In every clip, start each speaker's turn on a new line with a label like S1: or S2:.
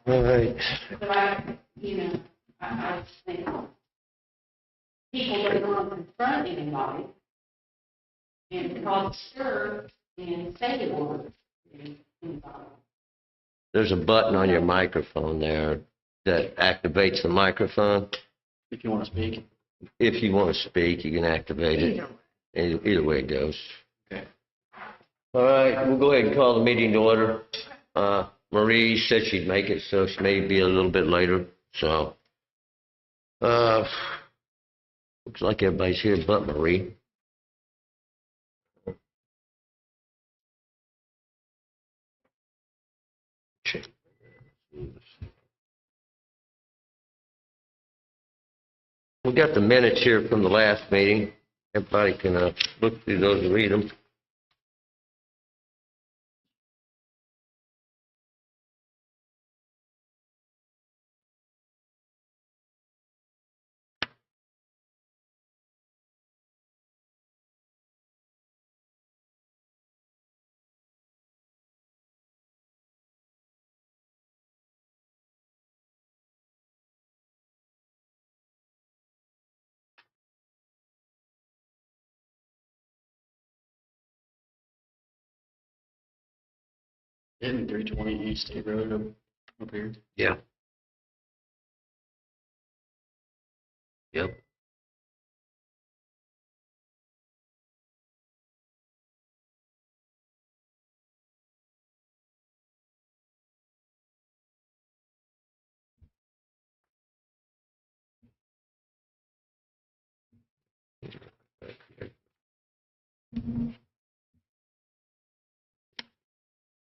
S1: All right.
S2: But I think people that don't confront anybody and cause stir and say they want anybody.
S1: There's a button on your microphone there that activates the microphone.
S3: If you want to speak.
S1: If you want to speak, you can activate it. Either way it goes.
S3: Okay.
S1: All right, we'll go ahead and call the meeting to order. Marie said she'd make it, so she may be a little bit later. So, looks like everybody's here but Marie. We got the minutes here from the last meeting. Everybody can look through those and read them.
S3: Isn't 320 East State Road up here?
S1: Yeah. Yep.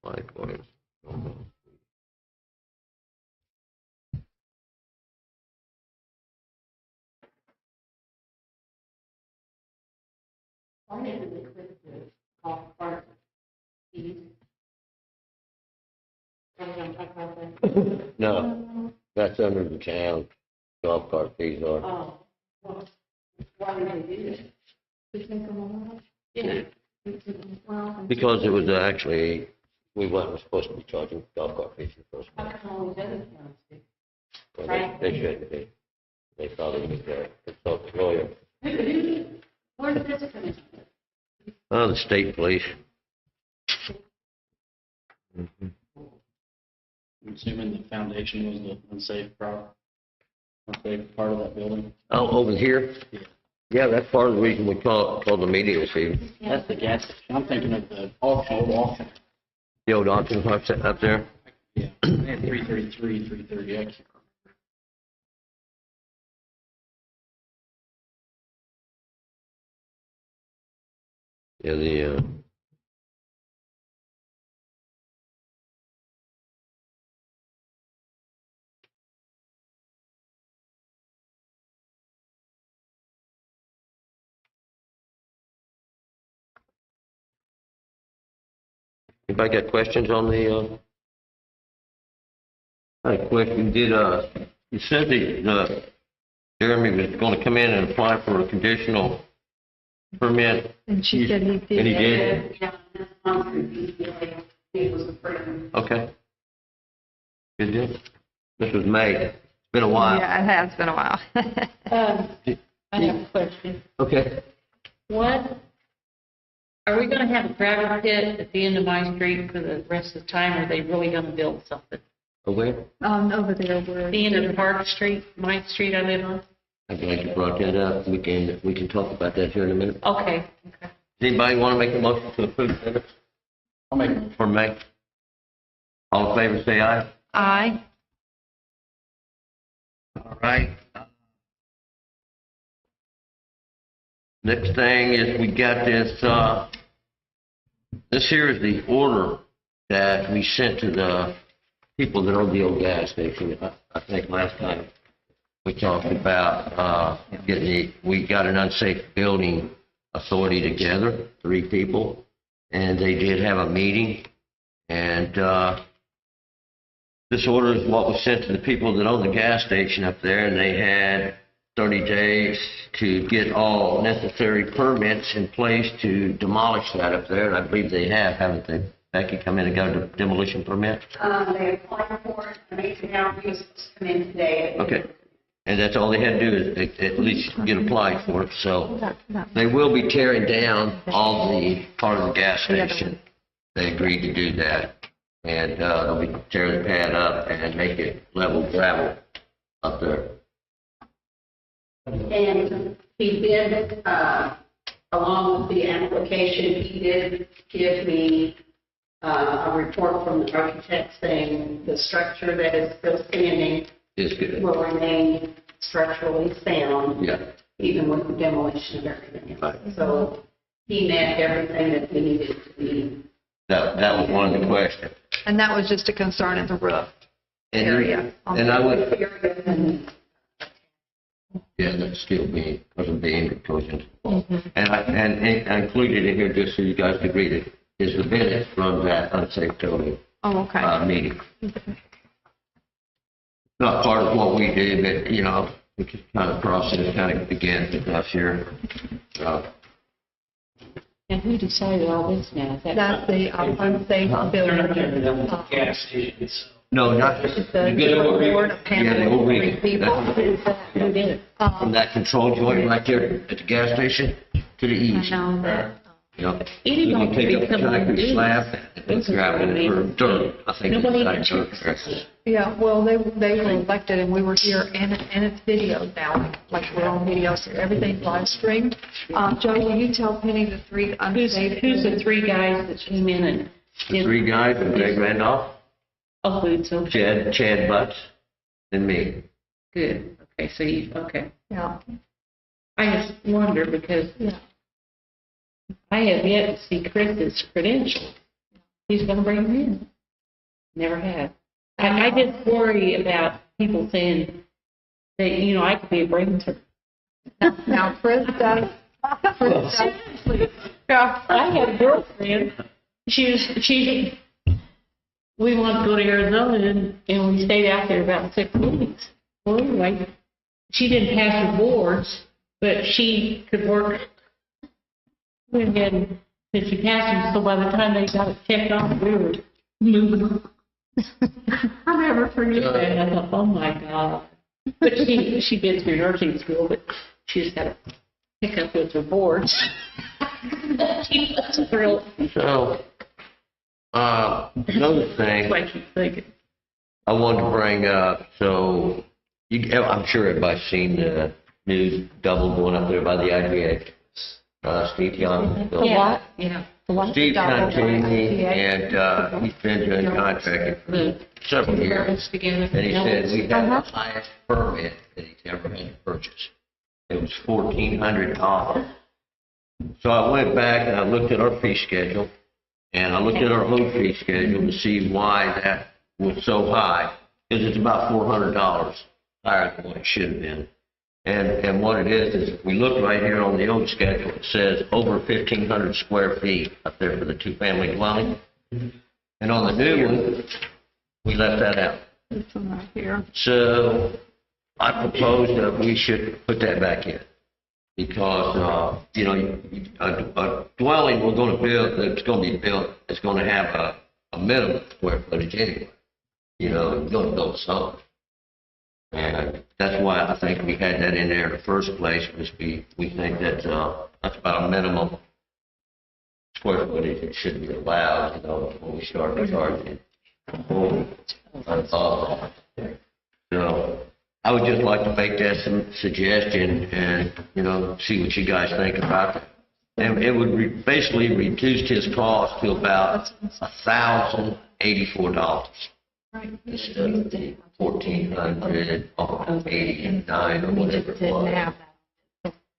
S1: Likewise.
S2: I need to click the call part.
S1: No, that's under the town. Golf cart fees are.
S2: Oh, well, why would they do that? To think of all Yeah. Well,
S1: Because it was actually, we weren't supposed to be charging golf cart fees the first
S2: how
S1: month.
S2: come all these other towns do?
S1: Well,
S2: Right.
S1: They shouldn't be. They probably need to consult the lawyer.
S2: Where did this come in?
S1: Oh, the state police. Mhm.
S3: I'm assuming the foundation was the unsafe part of that building.
S1: Oh, over here?
S3: Yeah.
S1: Yeah, that's part of the reason we called the meeting this evening.
S3: That's the gas station. I'm thinking of the old auction.
S1: The old auction house up there.
S3: Yeah. They had 333, 330. I can't remember.
S1: Yeah, anybody got questions on the, I had a question. You said that, Jeremy was going to come in and apply for a conditional permit.
S4: And she said he did.
S1: And he did?
S2: Yeah, this month, he was approved.
S1: Okay. Good deal. This was May. It's been a while.
S4: Yeah, it has been a while.
S5: I have a question.
S1: Okay.
S5: What, are we gonna have a gravel pit at the end of my street for the rest of the time, or are they really gonna build something?
S1: Where?
S4: Over there where.
S5: The end of Park Street, my street I live on?
S1: I'm glad you brought that up. We can talk about that here in a minute.
S5: Okay.
S1: Does anybody want to make a motion to approve the minutes
S3: I'll make it.
S1: for May? All in favor, say aye.
S4: Aye.
S1: All right. Next thing is we got this, this here is the order that we sent to the people that own the old gas station. I think last time we talked about, we got an unsafe building authority together, 3 people, and they did have a meeting. And, this order is what was sent to the people that own the gas station up there, and they had 30 days to get all necessary permits in place to demolish that up there, and I believe they have, haven't they? Becky come in and got a demolition permit?
S2: They applied for it, and they now he was supposed to come in today.
S1: Okay. And that's all they had to do is at least get applied for it, so they will be tearing down all the part of the gas station. They agreed to do that, and they'll be tearing the pad up and make it level gravel up there.
S2: And he did, along with the application, he did give me a report from the architect saying the structure that is still standing
S1: It's good.
S2: will remain structurally sound,
S1: Yeah.
S2: even with the demolition of everything
S1: Right.
S2: else. So he met everything that we needed to be.
S1: That was one of the questions.
S4: And that was just a concern in the roof
S1: And-
S4: area.
S1: And I would,
S2: And
S1: yeah, that's still being, because of the inclusion. And I included in here, just so you guys could read it, is the minutes from that unsafe building
S4: Oh, okay.
S1: meeting. Not part of what we did, but, you know, we just kind of process kind of began with us here.
S5: And who decided all this now? Is that?
S4: That's the unsafe building.
S6: Gas stations.
S1: No, not,
S4: It's
S1: you
S4: the
S1: get over
S4: board of
S1: yeah, the old
S4: three
S1: rig.
S4: people.
S5: Who did it?
S1: From that control joint right there at the gas station to the
S4: I
S1: east.
S4: know that.
S1: You know,
S5: Anybody
S1: you can take up the
S5: can come and do
S1: concrete
S5: this.
S1: slab and grab it for dirt. I think
S5: Nobody
S1: it's
S5: even
S1: like dirt.
S5: checks.
S4: Yeah, well, they were elected and we were here and it's videoed now, like we're on videos here. Everything's live streamed. Joe, will you tell Penny the three unsafe?
S5: Who's the three guys that came in and
S1: The
S5: did?
S1: three guys, Greg Randolph,
S5: Oh, food, so
S1: Chad Butts, and me.
S5: good. Okay, so you, okay.
S4: Yeah,
S5: I just wonder because
S4: yeah.
S5: I have yet to see Chris's credentials. He's gonna bring them in. Never have. I just worry about people saying that, you know, I could be a brain surgeon.
S4: Now, Chris does. Yeah.
S5: I had a girlfriend. She we wanted to go to Arizona and we stayed out there about 6 weeks. Well, anyway, she didn't pass her boards, but she could work. Went ahead and she passed them, so by the time they got it checked off, we were moving. I'll never forget that. I thought, oh my God. But she did through nursing school, but she just had a hiccup with her boards. She was thrilled.
S1: So, another thing
S5: Like she's thinking.
S1: I wanted to bring up, so I'm sure everybody's seen the news double going up there by the IGA. Steve Young.
S5: Yeah. Yeah.
S1: Steve contacted me and he's been doing contracting for several years.
S5: Together.
S1: And he said we had the highest permit that he's ever had to purchase. It was $1,400. So I went back and I looked at our fee schedule, and I looked at our old fee schedule to see why that was so high, because it's about $400 higher than what it should have been. And what it is if we look right here on the old schedule, it says over 1,500 square feet up there for the two-family dwelling. And on the new one, we left that out.
S4: This one right here.
S1: So I propose that we should put that back in, because, you know, a dwelling we're going to build, that's going to be built, is going to have a minimum square footage anyway. You know, you're going to build something. And that's why I think we had that in there in the first place, was we think that that's about a minimum square footage that should be allowed, you know, when we start charging. So I would just like to make that some suggestion and, you know, see what you guys think about it. And it would basically reduce his cost to about $1,084.
S4: Right.
S1: Instead of $1,489 or
S4: We just
S1: whatever it
S4: didn't
S1: was.
S4: have that.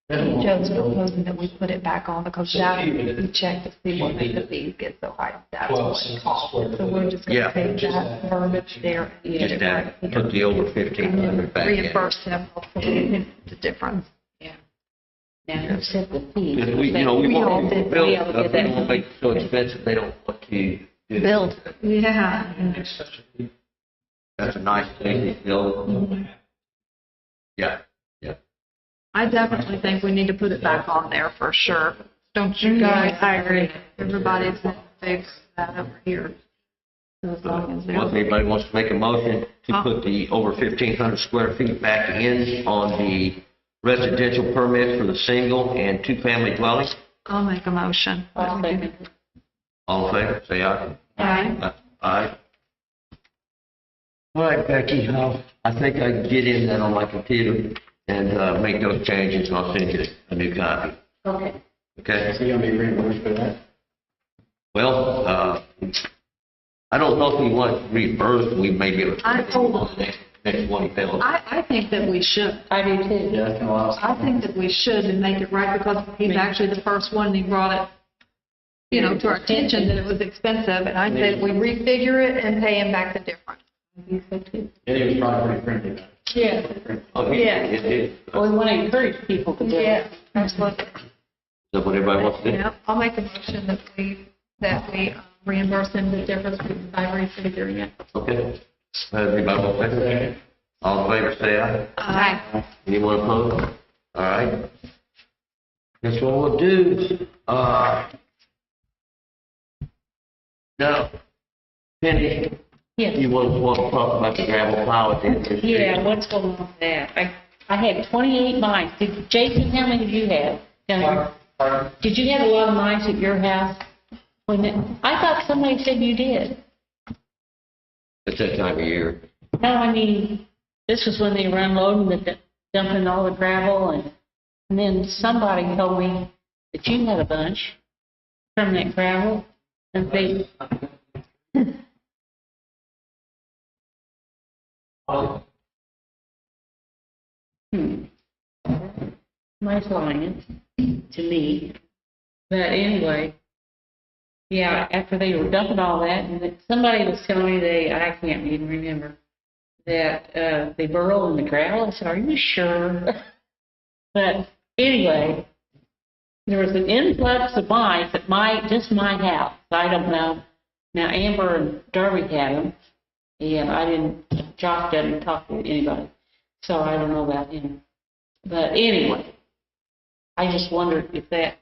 S4: Joe's proposing that we put it back on because that, we checked to see what made the fees get so high. That's what it cost. So we're just
S1: Yeah.
S4: gonna take that verbiage there.
S1: Just that, put the over 1,500 back in.
S4: Reimburse him for the difference.
S5: Now, who set the fee?
S1: Because we, you know, we
S4: We all
S1: want to
S4: did-
S1: build
S5: we all
S1: stuff,
S5: did
S1: we
S5: that.
S1: don't want to make it so expensive, they don't want to do it.
S4: Build. Yeah.
S1: That's a nice thing to build. Yeah, yeah.
S4: I definitely think we need to put it back on there for sure. Don't you guys? I agree. Everybody's in favor of that over here. So as long as
S1: Well, if
S4: they're,
S1: anybody wants to make a motion to put the over 1,500 square feet back in on the residential permit for the single and two-family dwelling,
S4: I'll make a motion.
S5: I'll second.
S1: all in favor, say aye.
S4: Aye.
S1: Aye. All right, Becky, I think I can get in that on my computer and make those changes, and I'll send you a new copy,
S5: Okay.
S1: okay?
S3: Is he gonna be reimbursed for that?
S1: Well, I don't know if we want reimbursed, we may be able to.
S4: I told him.
S1: Next one, he fails.
S4: I think that we should.
S5: I do too.
S3: Yeah, that's kind of what
S4: I think that we should and make it right because he's actually the first one and he brought it, to our attention that it was expensive. And I said we refigure it and pay him back the difference.
S5: I think so too.
S3: And he was probably pretty friendly about it.
S5: Yeah.
S1: Oh,
S4: Yeah.
S1: Is
S5: Well, we want to encourage people to do it.
S4: Absolutely.
S1: that what everybody wants to do?
S4: Yeah, I'll make a motion that we reimburse him the difference by refiguring it.
S1: Okay. Everybody want to second? All in favor, say aye.
S4: Aye.
S1: Anyone opposed? All right. That's what we'll do. Now, Penny,
S5: Yes.
S1: you want to talk about the gravel pile at the end of the street?
S5: Yeah, what's going on with that? I had 28 mice. Jason, how many did you have down here? Did you have a lot of mice at your house? I thought somebody said you did.
S1: It's that time of year.
S5: No, I mean, this was when they were unloading, dumping all the gravel, and then somebody told me that you had a bunch from that gravel, and they, mice lying to me. But anyway, yeah, after they were dumping all that, and somebody was telling me I can't even remember, that they burrow in the gravel. I said, are you sure? But anyway, there was an influx of mice at just my house. I don't know. Now, Amber and Darby had them, and Josh doesn't talk to anybody, so I don't know about him. But anyway, I just wondered if that,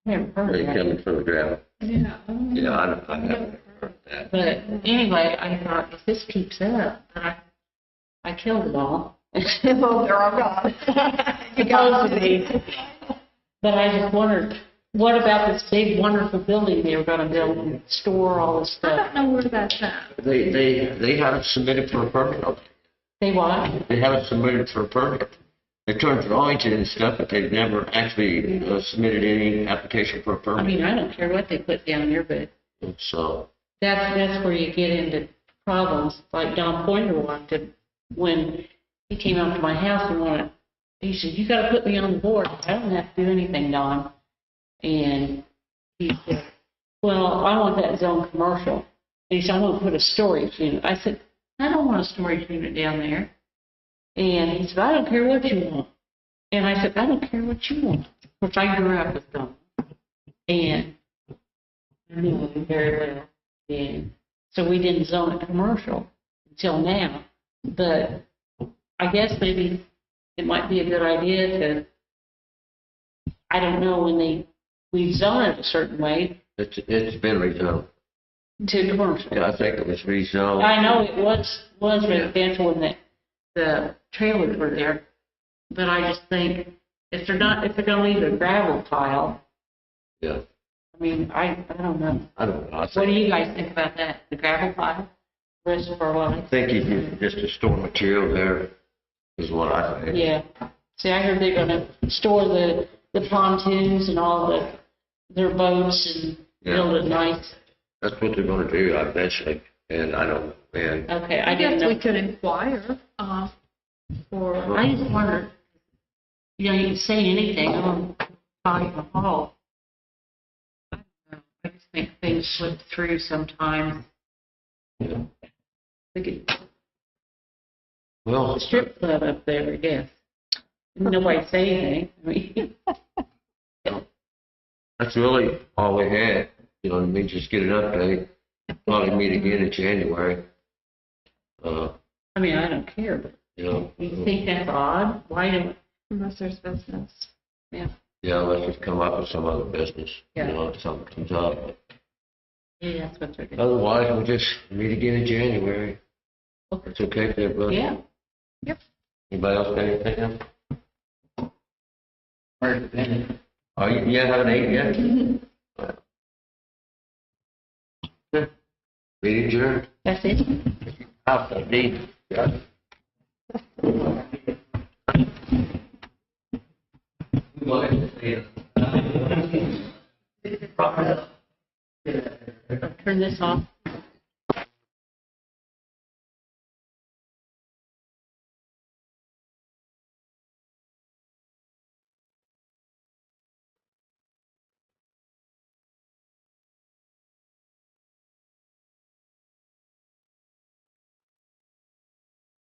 S5: I never heard
S1: They
S5: of that.
S1: coming from the gravel.
S4: Yeah.
S1: Yeah, I haven't heard that.
S5: But anyway, I thought, if this keeps up, then I killed it all.
S4: Oh, they're all gone. You got
S5: Supposedly. But I just wondered, what about this big, wonderful building they were going to build and store all this
S4: I
S5: stuff?
S4: don't know where that's at.
S1: They haven't submitted for a permit.
S5: They what?
S1: They haven't submitted for a permit. They turned drawings in and stuff, but they've never actually submitted any application for a
S5: I
S1: permit.
S5: mean, I don't care what they put down there, but
S1: So,
S5: that's where you get into problems. Like Don Pointer wanted, when he came up to my house and he said, you got to put me on the board. I don't have to do anything, Don. And he said, well, I want that zone commercial. And he said, I'm going to put a storage unit. I said, I don't want a storage unit down there. And he said, I don't care what you want. And I said, I don't care what you want. Of course, I grew up with Don. And I knew him very well. And so we didn't zone it commercial until now. But I guess maybe it might be a good idea to, I don't know, when we zone it a certain way
S1: it's been rezoned.
S5: to commercial.
S1: Yeah, I think it was rezoned.
S5: I know it was residential when the trailers were there, but I just think if they're going to leave a gravel pile,
S1: Yeah,
S5: I mean, I don't know.
S1: I don't know.
S5: What do you guys think about that? The gravel pile, reservoir
S1: I
S5: line?
S1: think if you just to store material there is what I think.
S5: Yeah. See, I heard they're going to store the pontoons and all their boats and build it nice.
S1: That's what they're going to do eventually, and I don't. And
S5: Okay,
S4: I
S5: I didn't
S4: guess
S5: know.
S4: we could inquire, for,
S5: I just wondered, you can say anything on the hall. I don't know. I just think things slip through sometimes. We could
S1: well,
S5: strip club up there, I guess. Nobody say anything. I mean,
S1: that's really all we had. You know what I mean? Just get an update. Probably meet again in January.
S5: I mean, I don't care, but
S1: You know.
S5: you think that's odd? Why do,
S4: unless there's business.
S5: yeah.
S1: Yeah, let's just come up with some other business.
S5: Yeah.
S1: You know, if something comes up.
S5: Yeah, that's what they're doing.
S1: Otherwise, we'll just meet again in January. It's okay with everybody?
S5: Yeah.
S1: Anybody else got anything else?
S3: Where's the penny?
S1: Oh, you haven't eaten yet? Okay. Meeting adjourned.
S5: That's it.
S1: Out of need.
S5: Turn this off.